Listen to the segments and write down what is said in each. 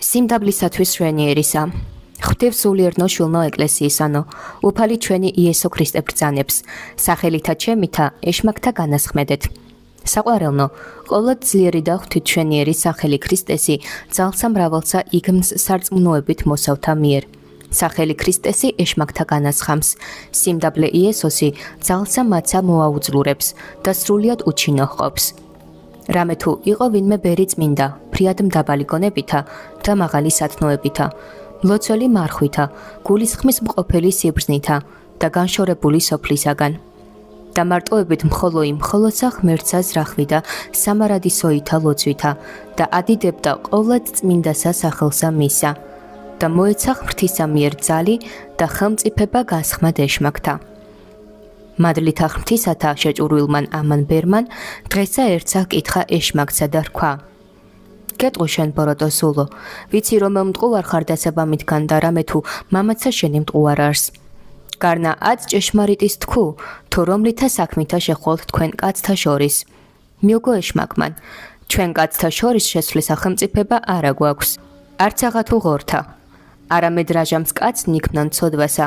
სიმდაბლისათვის შვენიერისა. ხვდებ სულიერნო შვილნო ეკლესიისანო, უფალი ჩვენი იესო ქრისტე ბრძანებს, სახელითა ჩემითა ეშმაკთა განასხმედეთ. საყვარელნო, ყოვლად ძლიერი და ღვთისმშენიერი სახელი ქრისტესი ძალსა მრავალსა იგმს სარწმუნოებით მოსავთა მიერ. სახელი ქრისტესი ეშმაკთა განასხამს, სიმდაბლე იესოსი ძალსა მათსა მოაუძლურებს და სრულიად უჩინო ჰყოფს. რამე თუ იყო ვინმე ბერი წმინდა, ფრიად მდაბალი გონებითა და მაღალი სათნოებითა, მლოცველი მარხვითა, გულისხმის მყოფელი სიბრძნითა და განშორებული სოფლისაგან. და მარტოებით მხოლო იმ მხოლოცა ღმერთსა ზრახვიდა სამარადისოითა ლოცვითა და ადიდებდა ყოვლად წმინდასა სახელსა მისა და მოეცა ღმრთისა მიერ ძალი და ხელმწიფება გასხმად ეშმაკთა. მადლითა ღმრთისათა შეჭურვილმან ამან ბერმან დღესა ერთსა კითხა ეშმაკცა და რქვა. გეტყვი შენ ბოროტო სულო, ვიცი რომელ მტყუარ ხარ დასაბამითგან და რამე თუ მამაცა შენი მტყუარ არს. გარნა ად ჭეშმარიტის თქვ, თუ რომლითა საქმითა შეხვალთ თქვენ კაცთა შორის. მიუგო ეშმაკმან, ჩვენ კაცთა შორის შესვლის სახელმწიფება არა გვაქვს, არც აღათუ ღორთა. არამედ რაჟამს კაც ნიქმნან ცოდვასა,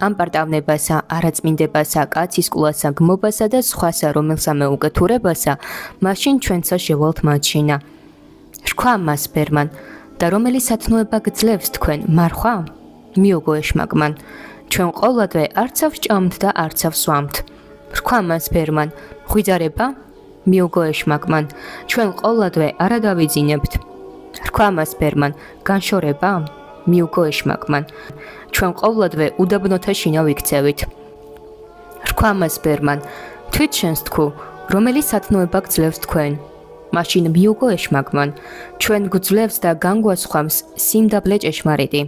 ამპარტავნებასა, არაწმინდებასა, კაცის კულასა, გმობასა და სხვასა, რომელსამე უკეთურებასა, მაშინ ჩვენცა შევალთ მათშინა. რქვა მას ბერმან, და რომელი სათნოება გძლევს თქვენ, მარხვა? მიუგო ეშმაკმან, ჩვენ ყოვლადვე არცავ ჭამთ და არცავ სვამთ. რქვა მას ბერმან, ღვიძარება? მიუგო ეშმაკმან, ჩვენ ყოვლადვე არა დავიძინებთ. რქვა მას ბერმან, განშორება? მიუგო ეშმაკმან, ჩვენ ყოვლადვე უდაბნოთა შინა ვიქცევით. რქვა მას ბერმან, თვით შენს თქვ, რომელი სათნოება გძლევს თქვენ? მაშინ მიუგო ეშმაკმან, ჩვენ გვძლევს და განგვასხვამს სიმდაბლე ჭეშმარიტი.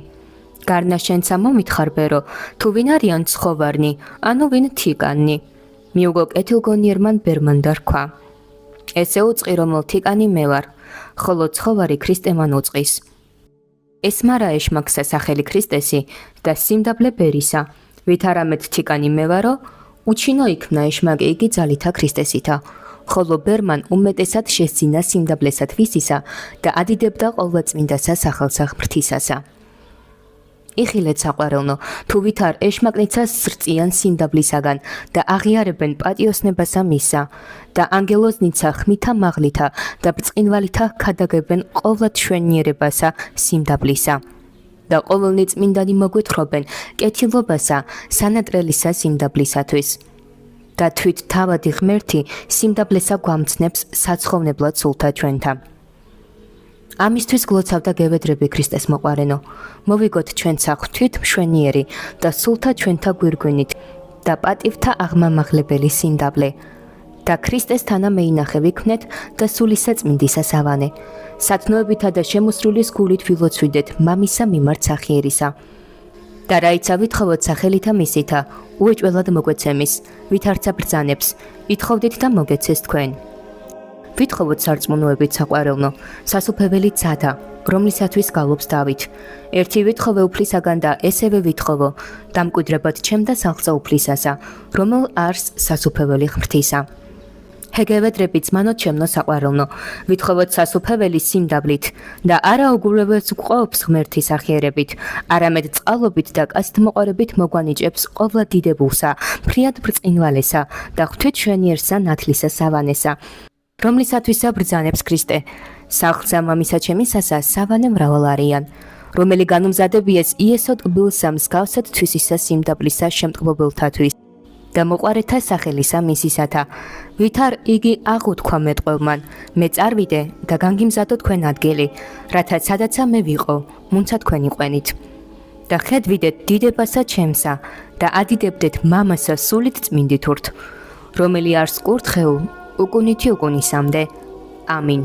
გარნა შენცა მომითხარ ბერო, თუ ვინ არიან ცხოვარნი, ანუ ვინ თიკანი. მიუგო კეთილგონიერმან ბერმან და რქვა. ესე უწყი რომელ თიკანი მე ვარ, ხოლო ცხოვარი ქრისტე მან უწყის. ეს მარა ეშმაკსა სახელი ქრისტესი და სიმდაბლე ბერისა, ვით არამედ თიკანი მე ვარო, უჩინო იქმნა ეშმაკი იგი ძალითა ქრისტესითა. ხოლო ბერმან უმეტესად შესძინა სიმდაბლესად ვისისა და ადიდებდა ყოვლადწმინდასა სახელსა ღმრთისასა. იხილეთ საყვარელნო, თუ ვითარ ეშმაკნიცას სრწიან სიმდაბლისაგან და აღიარებენ პატიოსნებასა მისა და ანგელოზნიცა ხმითა მაღლითა და ბრწყინვალითა ქადაგებენ ყოვლად შვენიერებასა სიმდაბლისა და ყოველნი წმინდანი მოგვითხრობენ კეთილობასა სანატრელისა სიმდაბლისათვის. და თვით თავადი ღმერთი სიმდაბლესა გვამცნებს საცხოვნებლად სულთა ჩვენთა. ამისთვის გლოცავდა გევედრები ქრისტეს მოყვარენო, მოვიგოთ ჩვენცა ღვთით მშვენიერი და სულთა ჩვენთა გვირგვინით და პატივთა აღმამაღლებელი სიმდაბლე და ქრისტეს თანა მეინახე ვიქმნეთ და სულისა წმინდისა სავანე, სათნოებითა და შემოსრულის გულით ვილოცვიდეთ მამისა მიმართ სახიერისა. და რაიცა ვითხოვოთ სახელითა მისითა, უეჭველად მოგვეცემის, ვით არცა ბრძანებს, ითხოვდით და მოგეცეს თქვენ. ვითხოვოთ სარწმუნოებით საყვარელნო, სასუფეველი ძადა, რომლისათვის გალობს დავით. ერთი ვითხოვე უფლისაგან და ესევე ვითხოვო, დამკვიდრებად ჩემ და სახლსა უფლისასა, რომელ არს სასუფეველი ღმრთისა. ჰეგევედრები ძმანო ჩემნო საყვარელნო, ვითხოვოთ სასუფეველი სიმდაბლით და არა უგულებელს გვყობს ღმერთის ახიერებით, არამედ წყალობით და კაცთმოყარებით მოგვანიჭებს ყოვლად დიდებულსა, ფრიად ბრწყინვალესა და ღვთისმშენიერსა ნათლისა სავანესა, რომლისათვისა ბრძანებს ქრისტე. სახლსა მამისა ჩემისასა სავანე მრავალ არიან, რომელი განუმზადებიეს იესო ტკბილსა მსგავსად თვისისა სიმდაბლისა შემტყმობელთათვის და მოყვარეთა სახელისა მისისათა, ვითარ იგი აღუთქვა მეტყველმან, მე წარვიდე და განგიმზადო თქვენ ადგილი, რათა სადაცა მე ვიყო, მუნცა თქვენ იყვენით. და ხედვიდეთ დიდებასა ჩემსა და ადიდებდეთ მამასა სულით წმინდითურთ, რომელი არს კურთხეულ, უკუნითი უკუნისამდე. ამინ.